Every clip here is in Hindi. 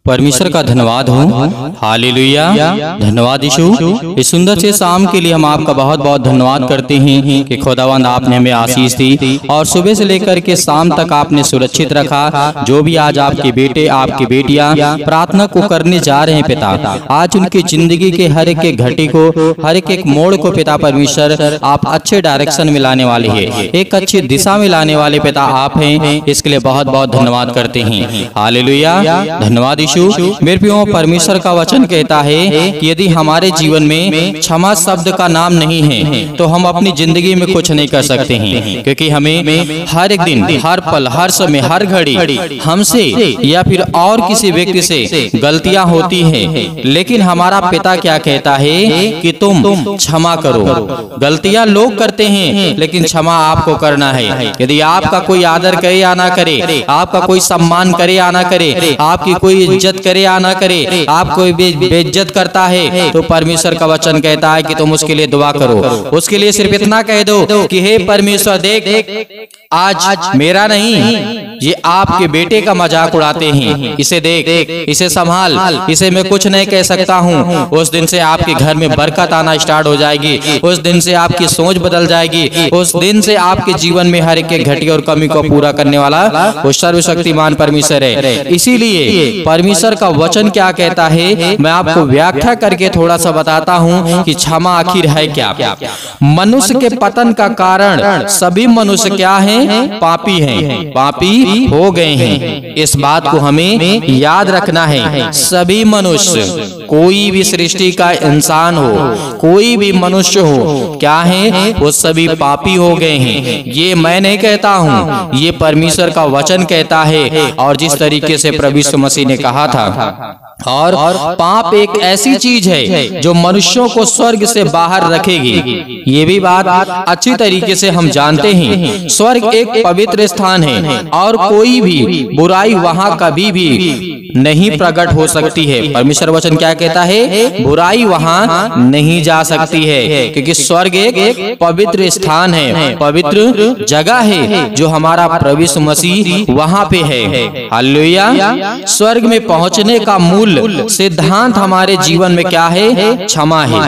परमेश्वर का धन्यवाद हो। हालेलुया। धन्यवाद यीशु। इस सुंदर से शाम के लिए हम आपका बहुत बहुत धन्यवाद करते हैं कि खुदावंद आपने हमें आशीष दी और सुबह से लेकर के शाम तक आपने सुरक्षित रखा। जो भी आज आपके बेटे आपकी बेटियां प्रार्थना को करने जा रहे हैं पिता, आज उनकी जिंदगी के हर एक घटी को, हर एक मोड़ को पिता परमेश्वर आप अच्छे डायरेक्शन में लाने वाले हैं, एक अच्छी दिशा में लाने वाले पिता आप हैं। इसके लिए बहुत बहुत धन्यवाद करते हैं। हालेलुया। धन्यवाद यीशु। मेरे प्रियो, परमेश्वर का वचन कहता है कि यदि हमारे जीवन में क्षमा शब्द का नाम नहीं है तो हम अपनी जिंदगी में कुछ नहीं कर सकते हैं, क्योंकि हमें हर एक दिन, हर पल, हर समय, हर घड़ी हमसे या फिर और किसी व्यक्ति से गलतियां होती हैं, लेकिन हमारा पिता क्या कहता है कि तुम क्षमा करो। गलतियां लोग करते हैं लेकिन क्षमा आपको करना है। यदि आपका कोई आदर करे या ना करे, आपका कोई सम्मान करे या ना करे, आपकी कोई इज्जत करे या ना करे, आप कोई बेइज्जत करता है तो परमेश्वर का वचन कहता है कि तुम उसके लिए दुआ करो। उसके लिए सिर्फ इतना कह दो कि हे परमेश्वर, देख आज मेरा नहीं, ये आपके बेटे का मजाक उड़ाते हैं, इसे देख, इसे संभाल, इसे मैं कुछ नहीं कह सकता हूँ। उस दिन से आपके घर में बरकत आना स्टार्ट हो जाएगी, उस दिन से आपकी सोच बदल जाएगी, उस दिन से आपके जीवन में हर एक घटी और कमी को पूरा करने वाला वो सर्वशक्तिमान परमेश्वर है। इसीलिए परमेश्वर का वचन क्या कहता है, मैं आपको व्याख्या करके थोड़ा सा बताता हूँ कि क्षमा आखिर है क्या। मनुष्य के पतन का कारण सभी मनुष्य क्या हैं? पापी हैं, पापी हो गए हैं। इस बात को हमें याद रखना है। सभी मनुष्य, कोई भी सृष्टि का इंसान हो, कोई भी मनुष्य हो, क्या है? वो सभी पापी हो गए हैं। ये मैं नहीं कहता हूँ, ये परमेश्वर का वचन कहता है। और जिस तरीके से प्रभु यीशु मसीह ने कहा था, और पाप एक ऐसी चीज है जो मनुष्यों को स्वर्ग से बाहर रखेगी। ये भी बात अच्छी तरीके से हम जानते हैं। स्वर्ग एक पवित्र स्थान है और कोई भी बुराई वहां कभी भी नहीं प्रकट हो सकती है। परमेश्वर वचन क्या कहता है? बुराई वहां नहीं जा सकती है, क्योंकि स्वर्ग एक पवित्र स्थान है, पवित्र जगह है जो हमारा प्रभु यीशु मसीह वहां पे है। हालेलुया। स्वर्ग में पहुंचने का मूल सिद्धांत हमारे जीवन में क्या है? क्षमा है।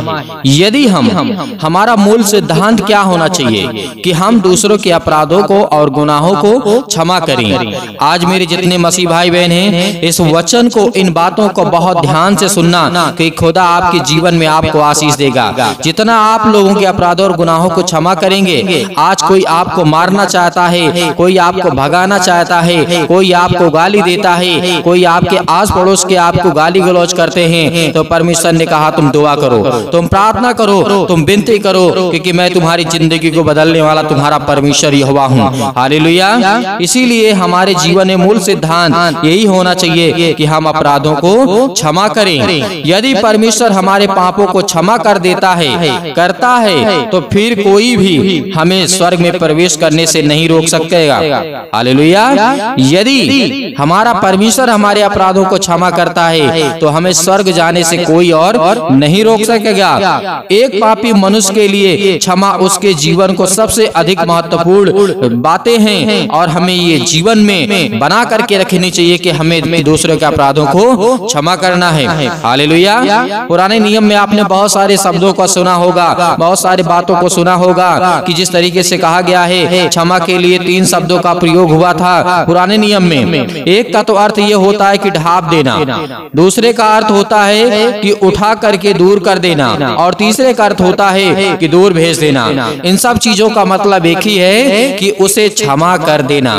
यदि हमारा मूल सिद्धांत क्या होना चाहिए कि हम दूसरों के अपराधों को और गुनाहों को क्षमा करें। आज मेरे जितने मसीह भाई बहन हैं, इस वचन को, इन बातों को बहुत ध्यान से सुनना कि खुदा आपके जीवन में आपको आशीष देगा। जितना आप लोगों के अपराधों और गुनाहों को क्षमा करेंगे, आज कोई आपको मारना चाहता है, कोई आपको भगाना चाहता है, कोई आपको गाली देता है, कोई आपके आस पड़ोस के आपको गाली गलौज करते हैं, तो परमेश्वर ने कहा तुम दुआ करो, तुम प्रार्थना करो, तुम विनती करो, क्योंकि मैं तुम्हारी जिंदगी को बदलने वाला तुम्हारा परमेश्वर यहोवा हूँ। हालेलुया। इसीलिए हमारे जीवन में मूल सिद्धांत यही होना चाहिए कि हम अपराधों को क्षमा करें। यदि परमेश्वर हमारे पापों को क्षमा कर देता है, करता है, तो फिर कोई भी हमें स्वर्ग में प्रवेश करने से नहीं रोक सकेगा। हालेलुया। यदि हमारा परमेश्वर हमारे अपराधों को क्षमा करता है तो हमें स्वर्ग जाने से कोई और नहीं रोक सकेगा। एक पापी मनुष्य के लिए क्षमा उसके जीवन को सबसे अधिक महत्वपूर्ण बातें हैं, और हमें ये जीवन में बना करके रखनी चाहिए कि हमें दूसरों के अपराधों को क्षमा करना है। हालेलुया। पुराने नियम में आपने बहुत सारे शब्दों को सुना होगा, बहुत सारी बातों को सुना होगा कि जिस तरीके से कहा गया है, क्षमा के लिए 3 शब्दों का प्रयोग हुआ था पुराने नियम में। एक का तो अर्थ ये होता है कि ढाप देना, दूसरे का अर्थ होता है कि उठा करके दूर कर देना, और तीसरे का अर्थ होता है कि दूर भेज देना। इन सब चीजों का मतलब एक ही है कि उसे क्षमा कर देना।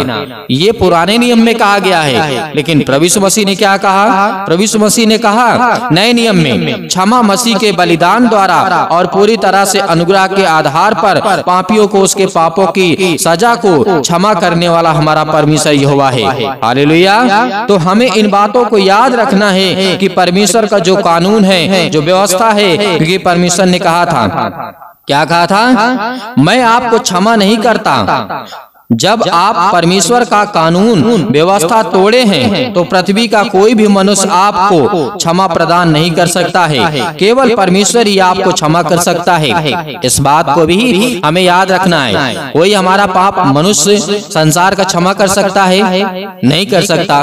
ये पुराने नियम में कहा गया है, लेकिन प्रभु यीशु मसीह ने क्या कहा? प्रभु यीशु मसीह ने कहा नए नियम में क्षमा मसीह के बलिदान द्वारा और पूरी तरह से अनुग्रह के आधार पर पापियों को उसके पापों की सजा को क्षमा करने वाला हमारा परमेश्वर यहोवा है। हालेलुया। तो हमें इन बातों को याद रखना है कि परमेश्वर का जो कानून है, जो व्यवस्था है, क्योंकि परमेश्वर ने कहा था, क्या कहा था? मैं आपको क्षमा नहीं करता जब आप परमेश्वर का कानून व्यवस्था तोड़े हैं तो पृथ्वी का कोई भी मनुष्य आपको क्षमा प्रदान नहीं कर सकता है। केवल परमेश्वर ही आपको क्षमा कर सकता है। इस बात को भी हमें याद रखना है। कोई हमारा पाप मनुष्य संसार का क्षमा कर सकता है? नहीं कर सकता।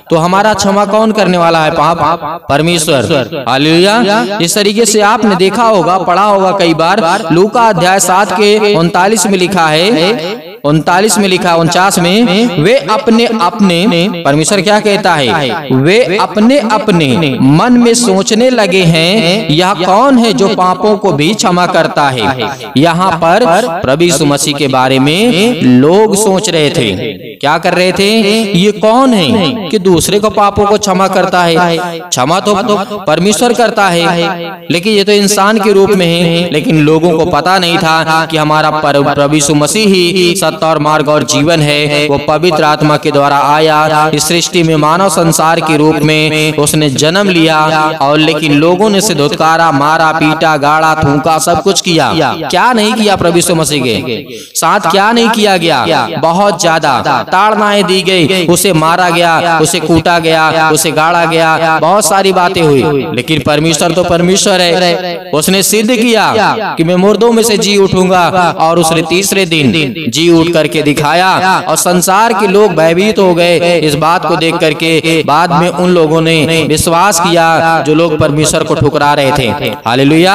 तो हमारा क्षमा कौन करने वाला है? पाप परमेश्वर। हालेलुया। इस तरीके से आपने देखा होगा, पढ़ा होगा कई बार, लूका अध्याय 7 के 39 में लिखा है, 39 में लिखा, 49 में, वे अपने अपने, परमेश्वर क्या कहता है? वे अपने अपने मन में सोचने लगे हैं, यह कौन है जो पापों को भी क्षमा करता है। यहाँ पर प्रभु यीशु मसीह के बारे में लोग सोच रहे थे। क्या कर रहे थे? ये कौन है कि दूसरे को पापों को क्षमा करता है? क्षमा तो परमेश्वर करता है, लेकिन ये तो इंसान के रूप में है। लेकिन लोगों को पता नहीं था कि हमारा प्रभु यीशु मसीह ही सत्य और मार्ग और जीवन है। वो पवित्र आत्मा के द्वारा आया इस सृष्टि में, मानव संसार के रूप में उसने जन्म लिया। और लेकिन लोगों ने उसे धुतकारा, मारा, पीटा, गाड़ा, थूका, सब कुछ किया। क्या नहीं किया प्रभु यीशु मसीह के साथ? क्या नहीं किया गया? बहुत ज्यादा ताड़नाएं दी गई, उसे मारा गया, उसे कूटा गया, उसे गाड़ा गया, बहुत सारी बातें हुई। लेकिन परमेश्वर तो परमेश्वर है। उसने सिद्ध किया कि मैं मुर्दों में से जी उठूंगा, और उसने तीसरे दिन जी उठ करके दिखाया। और संसार के लोग भयभीत हो गए इस बात को देख करके। बाद में उन लोगों ने विश्वास किया जो लोग परमेश्वर को ठुकरा रहे थे। हालेलुया।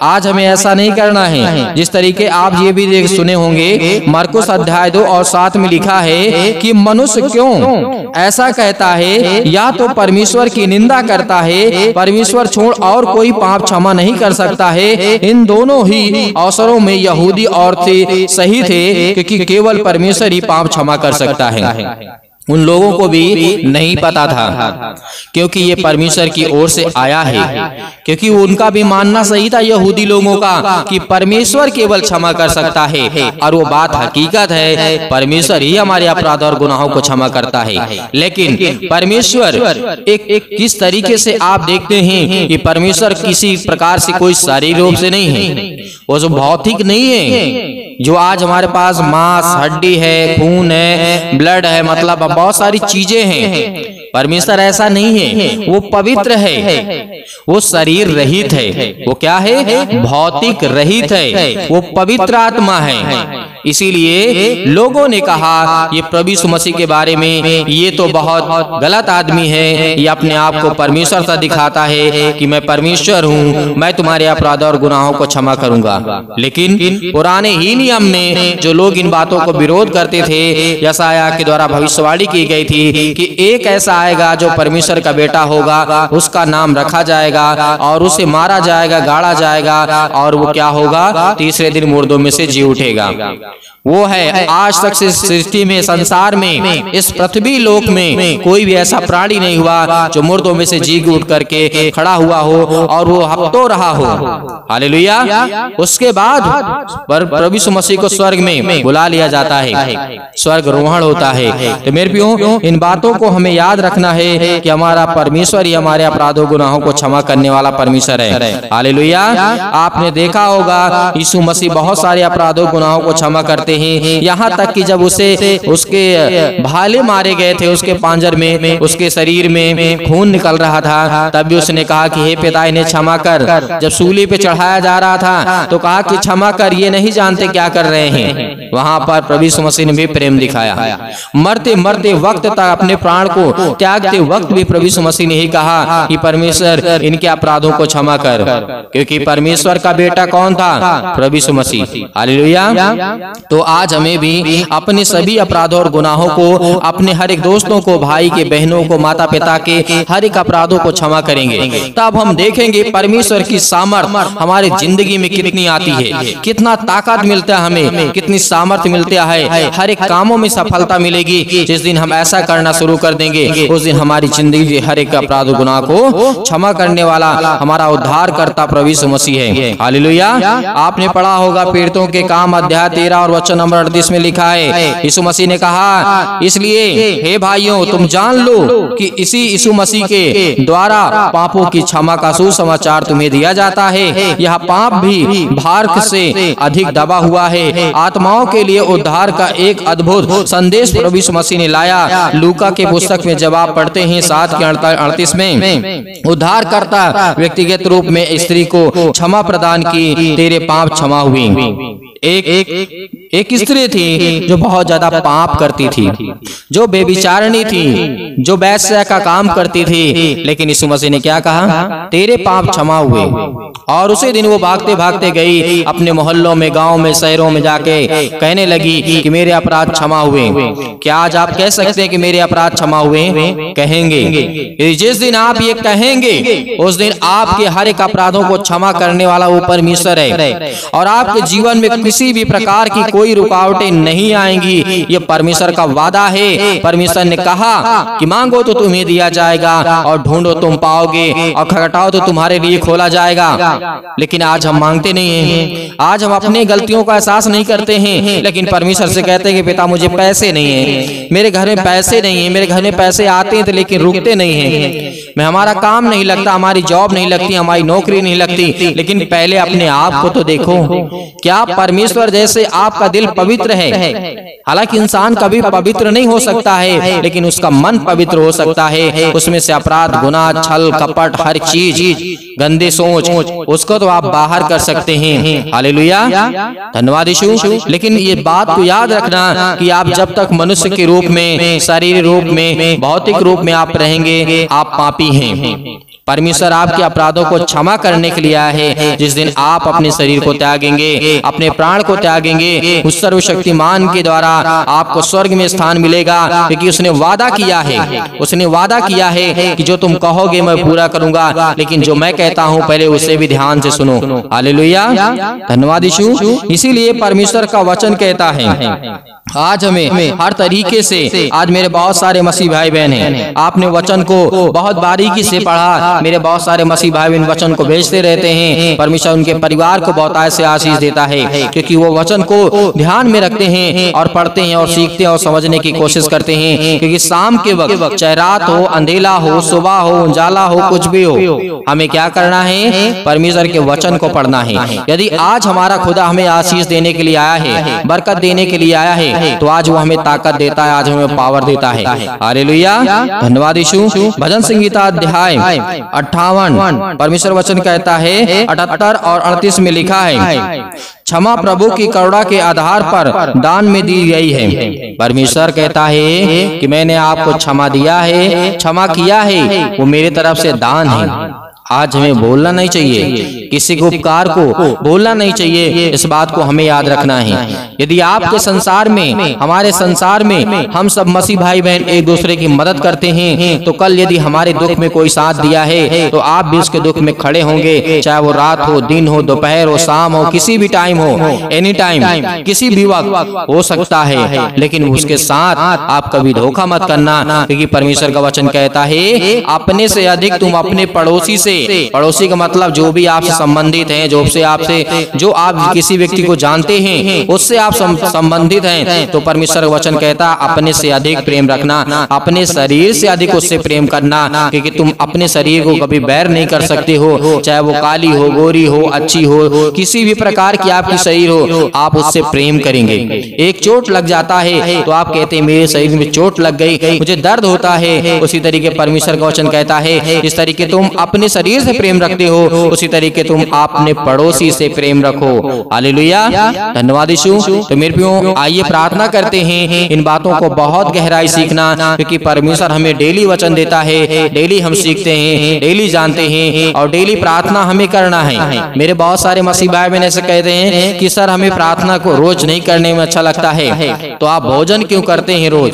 आज हमें ऐसा नहीं करना है। जिस तरीके आप ये भी देख सुने होंगे, मरकुस अध्याय 2 और 7 में लिखा है कि मनुष्य क्यों ऐसा कहता है, या तो परमेश्वर की निंदा करता है, परमेश्वर छोड़ और कोई पाप क्षमा नहीं कर सकता है। इन दोनों ही अवसरों में यहूदी और सही थे, क्योंकि केवल परमेश्वर ही पाप क्षमा कर सकता है। उन लोगों को भी नहीं पता था, क्योंकि ये परमेश्वर की ओर से आया है। क्योंकि उनका भी मानना सही था, यहूदी लोगों का, कि परमेश्वर केवल क्षमा कर सकता है। और वो बात हकीकत है, परमेश्वर ही हमारे अपराध और गुनाहों को क्षमा करता है। लेकिन परमेश्वर एक किस तरीके से आप देखते हैं कि परमेश्वर किसी प्रकार से कोई शारीरिक रूप से नहीं है, वो जो भौतिक नहीं है। जो आज हमारे पास मांस, हड्डी है, खून है, ब्लड है, मतलब बहुत सारी चीजें हैं। परमेश्वर ऐसा नहीं है, वो पवित्र है, वो शरीर रहित है। वो क्या है? भौतिक रहित है, वो पवित्र आत्मा है। इसीलिए लोगों ने कहा ये प्रभु यीशु मसीह के बारे में, ये तो बहुत गलत आदमी है, ये अपने आप को परमेश्वर सा दिखाता है कि मैं परमेश्वर हूँ, मैं तुम्हारे अपराध और गुनाहों को क्षमा करूंगा। लेकिन पुराने ही नियम में जो लोग इन बातों को विरोध करते थे, यशायाह के द्वारा भविष्यवाणी की गई थी कि एक ऐसा आएगा जो परमेश्वर का बेटा होगा, उसका नाम रखा जाएगा और उसे मारा जाएगा, गाड़ा जाएगा, और वो क्या होगा? तीसरे दिन मुर्दों में से जी उठेगा। वो है आज तक से सृष्टि में, संसार में, इस पृथ्वी लोक में कोई भी ऐसा प्राणी नहीं हुआ जो मुर्दों में से जी उठ करके खड़ा हुआ हो और वो हफ्तों रहा हो। हालेलुया। उसके बाद प्रभु यीशु मसीह को स्वर्ग में बुला लिया जाता है, स्वर्ग रोहण होता है। तो मेरे प्रियो, इन बातों को हमें याद रखना है कि हमारा परमेश्वर ही हमारे अपराधों गुनाहों को क्षमा करने वाला परमेश्वर है। हालेलुया। आपने देखा होगा यीशु मसीह बहुत सारे अपराधों गुनाहों को क्षमा करते हैं। यहाँ तक कि जब उसके भाले मारे गए थे, उसके पांजर में, उसके शरीर में खून निकल रहा था, तब भी उसने कहा कि हे पिता इन्हें क्षमा कर। जब सूली पे चढ़ाया जा रहा था तो कहा कि क्षमा कर, ये नहीं जानते क्या कर रहे हैं। वहां पर प्रभु यीशु मसीह ने भी प्रेम दिखाया। मरते मरते वक्त तक, अपने प्राण को त्यागते वक्त भी प्रभु यीशु मसीह ने ही कहा कि परमेश्वर इनके अपराधों को क्षमा कर, क्योंकि परमेश्वर का बेटा कौन था? प्रभु यीशु मसीह। हालेलुया। तो आज हमें भी अपने सभी अपराधों और गुनाहों को, अपने हर एक दोस्तों को, भाई के, बहनों को, माता पिता के हर एक अपराधों को क्षमा करेंगे, तब हम देखेंगे परमेश्वर की सामर्थ हमारे जिंदगी में कितनी आती है, कितना ताकत मिलता है हमें, कितनी सामर्थ मिलता है, हर एक कामों में सफलता मिलेगी। जिस दिन हम ऐसा करना शुरू कर देंगे, उस दिन हमारी जिंदगी के हर एक अपराध गुनाह को क्षमा करने वाला हमारा उद्धार करता प्रभु यीशु मसीह है। हालेलुया। आपने पढ़ा होगा पीड़ितों के काम अध्याय 13 और वचन वचन नंबर 38 में लिखा है, यीशु मसीह ने कहा, इसलिए हे भाइयों तुम जान लो कि इसी यीशु मसीह के द्वारा पापों की क्षमा का सुसमाचार तुम्हें दिया जाता है। यह पाप भी भार से अधिक दबा हुआ है। आत्माओं के लिए उद्धार का एक अद्भुत संदेश प्रभु यीशु मसीह ने लाया। लूका के पुस्तक में जब आप पढ़ते हैं 7:38 में, उद्धार करता व्यक्तिगत रूप में स्त्री को क्षमा प्रदान की, तेरे पाप क्षमा हुए। एक स्त्री थी जो बहुत ज्यादा पाप करती थी, जो बेविचारणी थी, जो वैश्य का काम करती थी, लेकिन यीशु मसीह ने क्या कहा, तेरे पाप क्षमा हुए। और उसी दिन वो भागते भागते गई अपने मोहल्लों में, गांव में, शहरों में जाके कहने लगी कि मेरे अपराध क्षमा हुए। क्या आज आप कह सकते हैं कि मेरे अपराध क्षमा हुए? कहेंगे। जिस दिन आप ये कहेंगे उस दिन आपके हर एक अपराधों को क्षमा करने वाला वो परमेश्वर है, और आपके जीवन में किसी भी प्रकार की कोई रुकावटें नहीं आएंगी। ये परमेश्वर का वादा है। परमेश्वर ने कहा कि मांगो तो तुम्हें दिया जाएगा, और ढूंढो तुम पाओगे, और खटखटाओ तो तुम्हारे लिए खोला जाएगा। लेकिन आज हम मांगते नहीं हैं। आज हम अपने गलतियों का एहसास नहीं करते हैं, लेकिन परमेश्वर से कहते हैं कि पिता मुझे पैसे नहीं है, मेरे घर में पैसे नहीं है, मेरे घर में पैसे आते हैं लेकिन रुकते नहीं हैं, मैं हमारा काम नहीं लगता, हमारी जॉब नहीं लगती, हमारी नौकरी नहीं लगती। लेकिन पहले अपने आप को तो देखो, क्या परमेश्वर जैसे आपका दिल पवित्र है? हालांकि इंसान कभी पवित्र नहीं हो सकता है, लेकिन उसका मन पवित्र हो सकता है। उसमें से अपराध, गुनाह, छल, कपट, हर चीज, गंदे सोच, उसको तो आप बाहर कर सकते हैं। हालेलुया, धन्यवाद यीशु। लेकिन ये बात को याद रखना कि आप जब तक मनुष्य के रूप में, शरीर रूप में, भौतिक रूप में आप रहेंगे, आप पापी हैं। परमेश्वर आपके अपराधों को क्षमा करने के लिए आया है। जिस दिन आप अपने शरीर को त्यागेंगे, अपने प्राण को त्यागेंगे, उस सर्वशक्तिमान के द्वारा आपको स्वर्ग में स्थान मिलेगा, क्योंकि उसने वादा किया है, उसने वादा किया है कि जो तुम कहोगे मैं पूरा करूंगा। लेकिन जो मैं कहता हूं पहले उसे भी ध्यान से सुनो। हालेलुया, धन्यवाद यीशु। इसीलिए परमेश्वर का वचन कहता है, आज हमें हर तरीके से, आज मेरे बहुत सारे मसीह भाई बहन हैं, आपने वचन को बहुत बारीकी से पढ़ा। मेरे बहुत सारे मसीह भाई बहन वचन को भेजते रहते हैं। परमेश्वर उनके परिवार को बहुत ऐसे आशीष देता है, क्योंकि वो वचन को ध्यान में रखते हैं और पढ़ते हैं और सीखते हैं और समझने की कोशिश करते हैं। क्योंकि शाम के वक्त, चाहे रात हो, अंधेला हो, सुबह हो, उजाला हो, कुछ भी हो, हमें क्या करना है? परमेश्वर के वचन को पढ़ना है। यदि आज हमारा खुदा हमें आशीष देने के लिए आया है, बरकत देने के लिए आया है, तो आज वो हमें ताकत देता है, आज हमें पावर देता है। हालेलुया, धन्यवाद यीशु। भजन संगीता अध्याय 58 परमेश्वर वचन कहता है, 78 और 38 में लिखा है, क्षमा प्रभु की करुणा के आधार पर दान में दी गई है। परमेश्वर कहता है कि मैंने आपको क्षमा दिया है, क्षमा किया है, वो मेरे तरफ से दान है। आज हमें बोलना नहीं चाहिए, किसी के उपकार को बोलना नहीं चाहिए, इस बात को हमें याद रखना है। यदि आपके संसार में, हमारे संसार में हम सब मसीह भाई बहन एक दूसरे की मदद करते हैं, तो कल यदि हमारे दुख में कोई साथ दिया है, तो आप भी उसके दुख में खड़े होंगे। चाहे वो रात हो, दिन हो, दोपहर हो, शाम हो, किसी भी टाइम हो, एनी टाइम, किसी भी वक्त हो सकता है। लेकिन उसके साथ आप कभी धोखा मत करना, क्योंकि परमेश्वर का वचन कहता है, अपने से अधिक तुम अपने पड़ोसी से, पड़ोसी का मतलब जो भी आपसे संबंधित हैं, जो आप किसी व्यक्ति को जानते हैं, उससे आप संबंधित हैं, तो परमेश्वर वचन कहता अपने से अधिक प्रेम रखना, अपने शरीर से अधिक उससे प्रेम करना, क्योंकि तुम अपने शरीर को कभी बैर नहीं कर सकते हो। चाहे वो काली हो, गोरी हो, अच्छी हो, किसी भी प्रकार की आपकी शरीर हो, आप उससे प्रेम करेंगे। एक चोट लग जाता है तो आप कहते हैं मेरे शरीर में चोट लग गई, मुझे दर्द होता है। उसी तरीके परमेश्वर का वचन कहता है, इस तरीके तुम अपने शरीर से प्रेम रखते हो, उसी तरीके तुम अपने पड़ोसी से प्रेम रखो। हालेलुया, धन्यवाद यीशु। तो मेरे प्रियो, आइए प्रार्थना करते हैं इन बातों को बहुत गहराई सीखना, क्योंकि परमेश्वर हमें डेली वचन देता है, डेली हम सीखते हैं, डेली जानते हैं, और डेली प्रार्थना हमें करना है। मेरे बहुत सारे मसीह भाई बहन ऐसे कहते हैं कि सर हमें प्रार्थना को रोज नहीं करने में अच्छा लगता है, तो आप भोजन क्यों करते हैं रोज?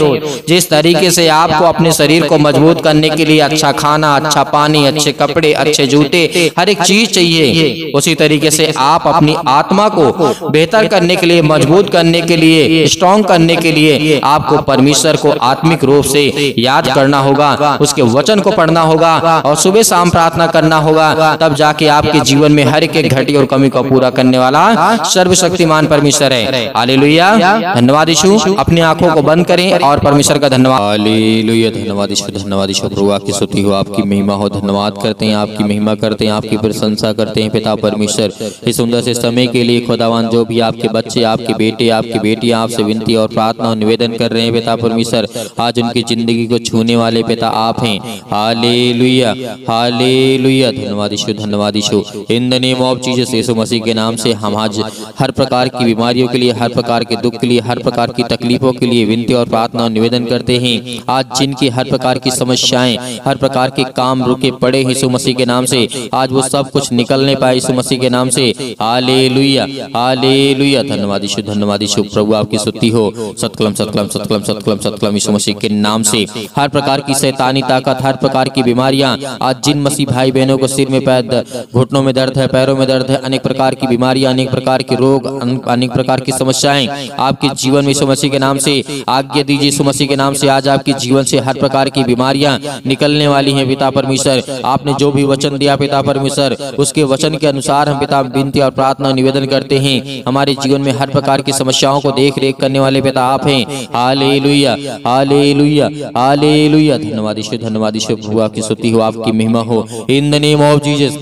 जिस तरीके से आपको अपने शरीर को मजबूत करने के लिए अच्छा खाना, अच्छा पानी, अच्छे कपड़े, अच्छे जूते, हर एक चीज चाहिए, चाहिए, उसी तरीके से आप अपनी आत्मा को बेहतर करने के लिए, मजबूत करने के लिए, स्ट्रॉन्ग करने के लिए आपको परमेश्वर को आत्मिक रूप से याद करना होगा, उसके वचन को पढ़ना होगा और सुबह शाम प्रार्थना करना होगा। तब जाके आपके जीवन में हर एक घटी और कमी को पूरा करने वाला सर्वशक्तिमान परमेश्वर है। हालेलुया। धन्यवाद यीशु। अपनी आंखों को बंद करें और परमेश्वर का धन्यवाद। हालेलुया। धन्यवाद यीशु, धन्यवाद यीशु। प्रभु आपकी स्तुति हो, आपकी महिमा हो। धन्यवाद करते हैं, आपकी महिमा करते हैं, आपकी प्रशंसा करते हैं पिता परमेश्वर, इस सुंदर से समय के लिए। खुदावन जो भी आपके बच्चे, आपके बेटे, आपकी बेटियां आपसे विनती और प्रार्थना और निवेदन कर रहे हैं पिता परमेश्वर, आज उनकी जिंदगी को छूने वाले पिता आप हैं। Hallelujah, hallelujah. धन्यवाद यीशु, धन्यवाद Yeshu. In the name of Jesus, Yeshu Masih के नाम से हम आज हर प्रकार की बीमारियों के लिए, हर प्रकार के दुख के लिए, हर प्रकार की तकलीफों के लिए विनती और प्रार्थना और निवेदन करते हैं। आज जिनकी हर प्रकार की समस्याएं, हर प्रकार के काम रुके पड़े यीशु मसीह के नाम से, आज वो सब कुछ निकलने पाए यीशु मसीह के नाम से। Hallelujah, hallelujah. धन्यवाद यीशु, धन्यवाद यीशु। प्रभु आपकी स्तुति हो। सतकलम सतकलम सतकलम सतकलम सतकलम यीशु मसीह के नाम से हर प्रकार की शैतानी ताकत, हर प्रकार की बीमारियां, आज जिन मसीह भाई बहनों को सिर में पैर, घुटनों में दर्द है, पैरों में दर्द है, अनेक प्रकार की बीमारियां, अनेक प्रकार के रोग, अनेक प्रकार की समस्याएं आपके जीवन में यीशु मसीह के नाम से आज्ञा दीजिए यीशु मसीह के नाम से। आज आपके जीवन से हर प्रकार की बीमारियां निकलने वाली हैं पिता परमेश्वर। आपने जो भी वचन दिया पिता परमेश्वर, उसके वचन के अनुसार हम पिता विनती और प्रार्थना निवेदन करते हैं। हमारे जीवन में हर प्रकार की समस्याओं को देख रेख करने वाले पिता आप हैं। Hallelujah, hallelujah, hallelujah. धन्यवाद यीशु, धन्यवाद यीशु। प्रभु आपकी स्तुति हो, आपकी महिमा हो। In the name of Jesus,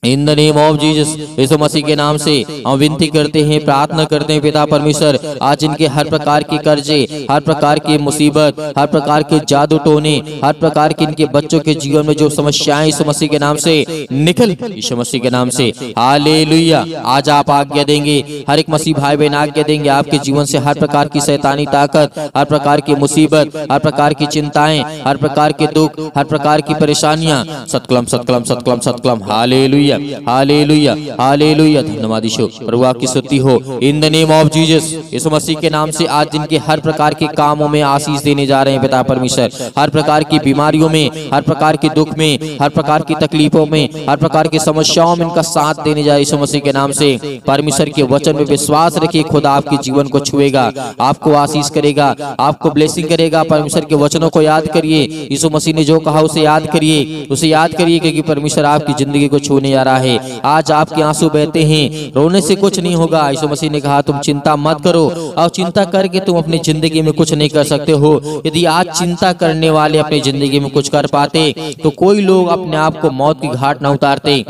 in the name of Jesus, Yeshu Masih के नाम से हम विनती करते हैं, प्रार्थना करते हैं पिता परमेश्वर। आज इनके हर प्रकार की कर्जे, हर प्रकार की मुसीबत, हर प्रकार के जादू टोने, हर प्रकार के इनके बच्चों के जीवन में जो समस्याएं यीशु मसीह के नाम से निकल यीशु मसीह के नाम से। हालेलुया। आज आप आज्ञा देंगे, हर एक मसीह भाई बहन आज्ञा देंगे, आपके जीवन से हर प्रकार की शैतानी ताकत, हर प्रकार की मुसीबत, हर प्रकार की चिंताएं, हर प्रकार के दुख, हर प्रकार की परेशानियां सतकलम सतकलम सतकलम सतकलम। Hallelujah, hallelujah, hallelujah. धन्यवाद यीशु। प्रभु आपकी स्तुति हो। In the name of Jesus, Yeshu Masih के नाम से आज जिनके हर प्रकार के कामों में आशीष देने जा रहे हैं पिता परमेश्वर, हर प्रकार की बीमारियों में, हर प्रकार के दुख में, हर प्रकार की तकलीफों में, हर प्रकार की समस्याओं में इनका साथ देने जा रहे यीशु मसीह के नाम से। परमेश्वर के वचन में विश्वास रखिए, खुदा आपके जीवन को छुएगा, आपको आशीष करेगा, आपको ब्लेसिंग करेगा। परमेश्वर के वचनों को याद करिए, यीशु मसीह ने जो कहा उसे याद करिए, उसे याद करिए, क्योंकि परमेश्वर आपकी जिंदगी को छूने जा रहा है। आज आपके आंसू बहते हैं, रोने से कुछ नहीं होगा। यीशु मसीह ने कहा तुम चिंता मत करो, और चिंता करके तुम अपनी जिंदगी में कुछ नहीं कर सकते हो। यदि आज चिंता करने वाले अपनी जिंदगी में कुछ कर पाते, तो कोई लोग अपने आप को मौत की घाट न उतारते।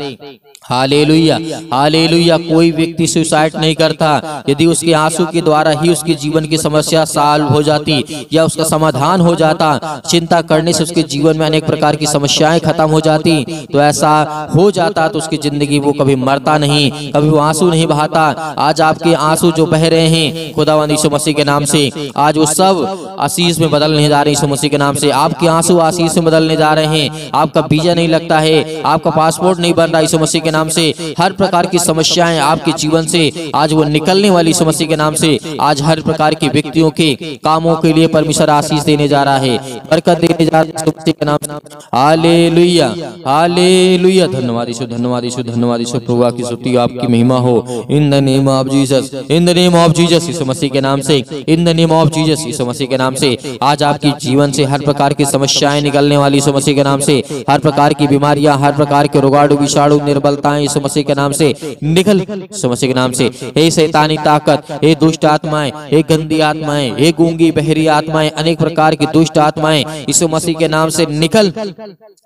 Hallelujah, hallelujah. कोई व्यक्ति सुसाइड नहीं करता यदि उसके आंसू के द्वारा ही उसके जीवन की समस्या सॉल्व हो जाती या उसका समाधान हो जाता। चिंता करने से उसके जीवन में अनेक प्रकार की समस्याएं खत्म हो जाती। तो ऐसा हो जाता तो उसकी जिंदगी वो कभी मरता नहीं, कभी वो आंसू नहीं बहाता। आज आपके आंसू जो बह रहे हैं खुदावंद यीशु मसीह के नाम से, आज वो सब आशीष में बदलने जा रहे हैं यीशु मसीह के नाम से। आपके आंसू आशीष में बदलने जा रहे हैं। आपका वीजा नहीं लगता है, आपका पासपोर्ट नहीं बन रहा यीशु मसीह के नाम से। हर प्रकार की समस्याएं आपके जीवन से आज वो निकलने वाली यीशु मसीह के नाम से। आज हर प्रकार के व्यक्तियों के कामों के लिए परमेश्वर आशीष देने जा रहा है, बरकत देने जा रहा है यीशु मसीह के नाम से। Hallelujah, hallelujah. धन्यवाद यीशु, धन्यवाद यीशु, धन्यवाद यीशु। प्रभु की स्तुति, आपकी महिमा हो। In the name of Jesus, in the name of Jesus, Yeshu Masih के नाम से, in the name of Jesus, Yeshu Masih के नाम से। आज आपके जीवन से हर प्रकार की समस्याएं निकलने वाली यीशु मसीह के नाम से। हर प्रकार की बीमारियां, हर प्रकार के रोगाणु विषाणु निर्बलताएं यीशु मसीह के नाम से निकल यीशु मसीह के नाम से। हे शैतानी ताकत, हे दुष्ट आत्माएं, हे गंदी आत्माएं, हे गूंगी बहरी आत्माएं, अनेक प्रकार की दुष्ट आत्माएं यीशु मसीह के नाम से निकल,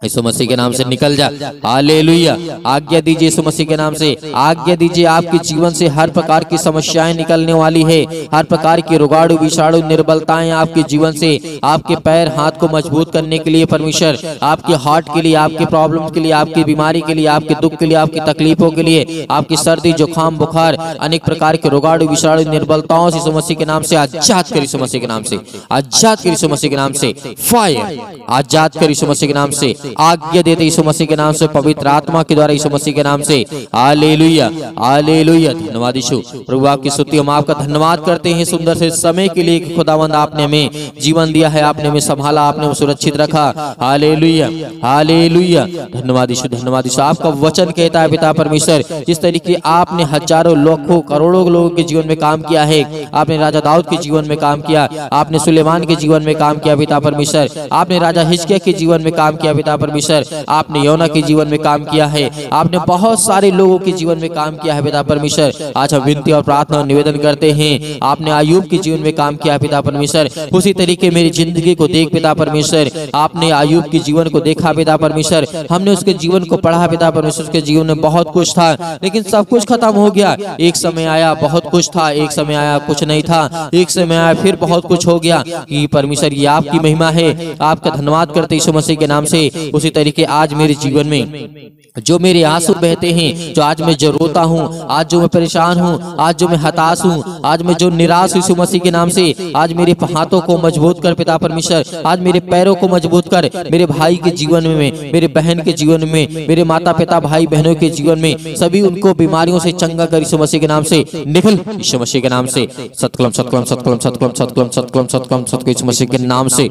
यीशु मसीह के नाम से निकल जा। हालेलुया। आज्ञा दीजिए यीशु मसीह के नाम से, आज्ञा दीजिए। आपके जीवन से हर प्रकार की समस्याएं निकलने वाली है। हर प्रकार के रोगाणु विषाणु निर्बलताएं आपके जीवन से, आपके पैर हाथ को मजबूत करने के लिए परमेश्वर, आपके हार्ट के लिए, आपके प्रॉब्लम के लिए, आपकी बीमारी के लिए, आपके दुख के लिए, आपकी तकलीफों के लिए, आपकी सर्दी जुकाम बुखार, अनेक प्रकार के रोगाणु विषाणु निर्बलताओं से यीशु मसीह के नाम से आजाद कर यीशु मसीह के नाम से, आजाद कर यीशु मसीह के नाम से। फायर, आजाद कर यीशु मसीह के नाम से। आज्ञा देते यीशु मसीह के नाम से, पवित्र आत्मा के द्वारा यीशु मसीह के नाम से। Hallelujah, hallelujah. धन्यवाद यीशु। प्रभु आपकी स्तुति, हम आपका धन्यवाद करते हैं सुंदर से समय के लिए। खुदावंद आपने हमें जीवन दिया है, आपने हमें संभाला, आपने सुरक्षित रखा। Hallelujah, hallelujah. धन्यवाद यीशु, धन्यवाद यीशु। आपका वचन कहता देता है पिता परमेश्वर। जिस तरीके आपने हजारों लाखों करोड़ों लोगों के जीवन में काम किया है, आपने राजा दाऊद के जीवन में काम किया, आपने सुलेमान के जीवन में काम किया पिता परमेश्वर, आपने राजा हिजकिय्याह के जीवन में काम किया पिता परमेश्वर, आपने योना के जीवन में काम किया है, आपने बहुत सारे लोगों के जीवन में काम किया है पिता परमेश्वर। आज हम विनती और प्रार्थना और निवेदन करते हैं, आपने अय्यूब के जीवन में काम किया है पिता परमेश्वर, उसी तरीके मेरी जिंदगी को देख पिता परमेश्वर। आपने अय्यूब के जीवन को देखा पिता परमेश्वर, हमने उसके जीवन को पढ़ा पिता परमेश्वर। उसके जीवन में बहुत कुछ था लेकिन सब कुछ खत्म हो गया। एक समय आया बहुत कुछ था, एक समय आया कुछ नहीं था, एक समय आया फिर बहुत कुछ हो गया। कि परमेश्वर ये आपकी महिमा है, आपका धन्यवाद करते यीशु मसीह के नाम से। उसी तरीके आज मेरे जीवन में जो मेरे आंसू बहते हैं, जो आज मैं जो रोता हूँ, आज जो मैं परेशान हूँ, आज जो मैं हताश हूँ, आज मैं जो निराश यीशु मसीह के नाम से, आज मेरे हाथों को मजबूत कर पिता परमेश्वर, आज मेरे पैरों को मजबूत कर, मेरे भाई के जीवन में, मेरे बहन के जीवन में, मेरे माता पिता भाई बहनों के जीवन में, सभी उनको बीमारियों से चंगा कर यीशु मसीह के नाम से। निकल यीशु मसीह के नाम से। सतकलम सतकलम सतकलम सतकलम सतकलम सतकलम सतकलम सतकलम यीशु मसीह के नाम से,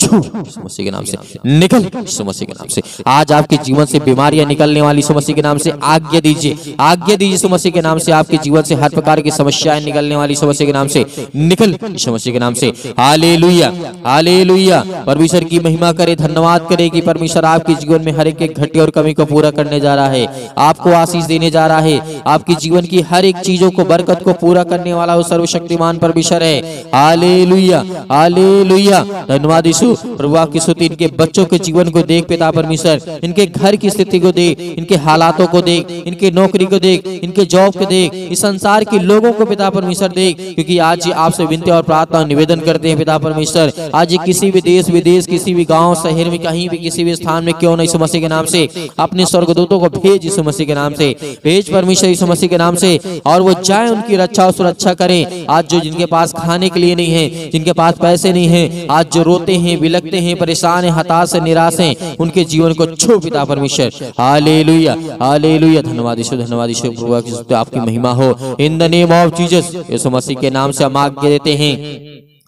यीशु मसीह के नाम से निकल यीशु मसीह के नाम से। आज आपके जीवन से बीमारियां निकलने वाली यीशु मसीह के नाम से आज्ञा दीजिए, आज्ञा दीजिए यीशु मसीह के नाम से। आपके जीवन से हर प्रकार की समस्याएं निकलने वाली यीशु मसीह के नाम से निकल यीशु मसीह के नाम से। Hallelujah hallelujah. परमेश्वर की महिमा करे, धन्यवाद करे कि परमेश्वर आपके जीवन में हर एक घटी और कमी को पूरा करने जा रहा है, आपको आशीष देने जा रहा है। आपके जीवन की हर एक चीजों को, बरकत को पूरा करने वाला वो सर्वशक्तिमान परमेश्वर है। Hallelujah hallelujah. धन्यवाद यीशु। प्रभु आपकी स्तुति। इनके बच्चों के जीवन को देख पिता परमेश्वर, इनके घर की स्थिति को देख, इनके हालातों को देख, इनके नौकरी को देख, इनके जॉब को देख, इस संसार के लोगों को पिता परमेश्वर देख। क्योंकि आज ये आपसे विनती और प्रार्थना निवेदन करते हैं पिता परमेश्वर, आज ये किसी भी देश विदेश, किसी भी गांव शहर में, कहीं भी किसी भी स्थान में क्यों नहीं, यीशु मसीह के नाम से अपने स्वर्गदूतों को भेज यीशु मसीह के नाम से, भेज परमेश्वर यीशु मसीह के नाम से, और वो जाए उनकी रक्षा और सुरक्षा करें। आज जो जिनके पास खाने के लिए नहीं है, जिनके पास पैसे नहीं है, आज जो रोते हैं, विलकते हैं, परेशान है, हताश है, निराश हैं, उनके जीवन को छू पिता परमेश्वर। Hallelujah hallelujah. धन्यवाद यीशु, धन्यवाद यीशु। प्रभु आपकी महिमा हो in the name of Jesus. Yeshu Masih के नाम से हम आज्ञा देते हैं,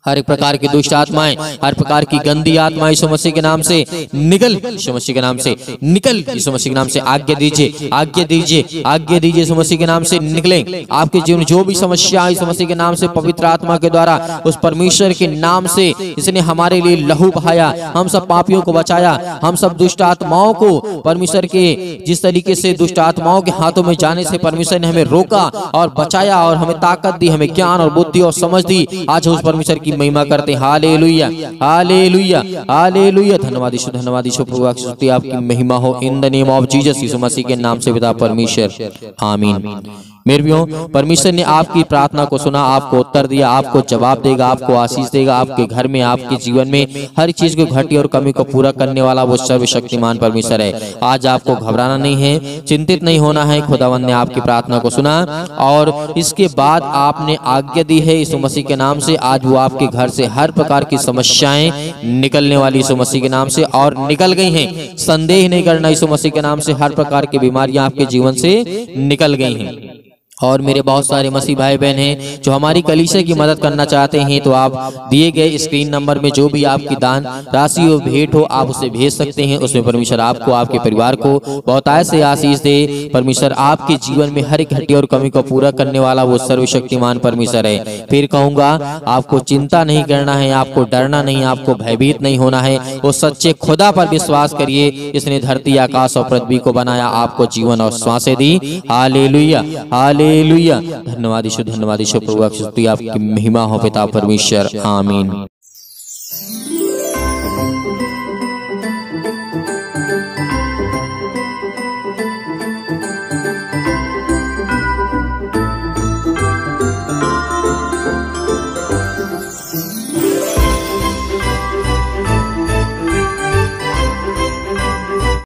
हर एक प्रकार की दुष्ट आत्माएं, हर प्रकार की गंदी आत्माएं यीशु मसीह के नाम से निकल, यीशु मसीह के नाम से निकल, यीशु मसीह के नाम से आज्ञा दीजिए, आज्ञा दीजिए, आज्ञा दीजिए यीशु मसीह के नाम से निकले। आपके जीवन जो भी समस्या यीशु मसीह के नाम से, पवित्र आत्मा के द्वारा, उस परमेश्वर के नाम से जिसने हमारे लिए लहू बहाया, हम सब पापियों को बचाया, हम सब दुष्ट आत्माओं को परमेश्वर के, जिस तरीके से दुष्ट आत्माओं के हाथों में जाने से परमेश्वर ने हमें रोका और बचाया और हमें ताकत दी, हमें ज्ञान और बुद्धि और समझ दी। आज उस परमेश्वर की महिमा करते। Hallelujah hallelujah hallelujah. धन्यवाद यीशु, धन्यवाद यीशु। प्रभु आपकी महिमा हो in the name of Jesus. Yeshu Masih के नाम से पिता परमेश्वर, आमीन। मेरे भाइयों, परमेश्वर ने आपकी प्रार्थना को सुना, आपको उत्तर दिया, आपको जवाब देगा, आपको आशीष देगा। आपके घर में, आपके जीवन में हर चीज को, घटी और कमी को पूरा करने वाला वो सर्वशक्तिमान परमेश्वर है। आज आपको घबराना नहीं है, चिंतित नहीं होना है। खुदावंद ने आपकी प्रार्थना को सुना और इसके बाद आपने आज्ञा दी है यीशु मसीह के नाम से। आज वो आपके घर से हर प्रकार की समस्याएं निकलने वाली यीशु मसीह के नाम से, और निकल गई हैं। संदेह नहीं करना, यीशु मसीह के नाम से हर प्रकार की बीमारियां आपके जीवन से निकल गई हैं। और मेरे बहुत सारे मसीह भाई बहन हैं जो हमारी कलीसिया की मदद करना चाहते हैं, तो आप दिए गए स्क्रीन नंबर में जो भी आपकी दान राशि हो, भेंट हो, आप उसे भेज सकते हैं। उसमें परमेश्वर आपको, आपके परिवार को बहुतायत से आशीष दे। परमेश्वर आपके जीवन में हर एक घटी और कमी को पूरा करने वाला वो सर्वशक्तिमान परमेश्वर है। फिर कहूंगा, आपको चिंता नहीं करना है, आपको डरना नहीं, आपको भयभीत नहीं होना है। वो सच्चे खुदा पर विश्वास करिए, इसने धरती, आकाश और पृथ्वी को बनाया, आपको जीवन और श्वासें दी। Hallelujah hallelujah. धन्यवाद यीशु, धन्यवाद यीशु। प्रभु आपकी महिमा हो पिता परमेश्वर, आमीन।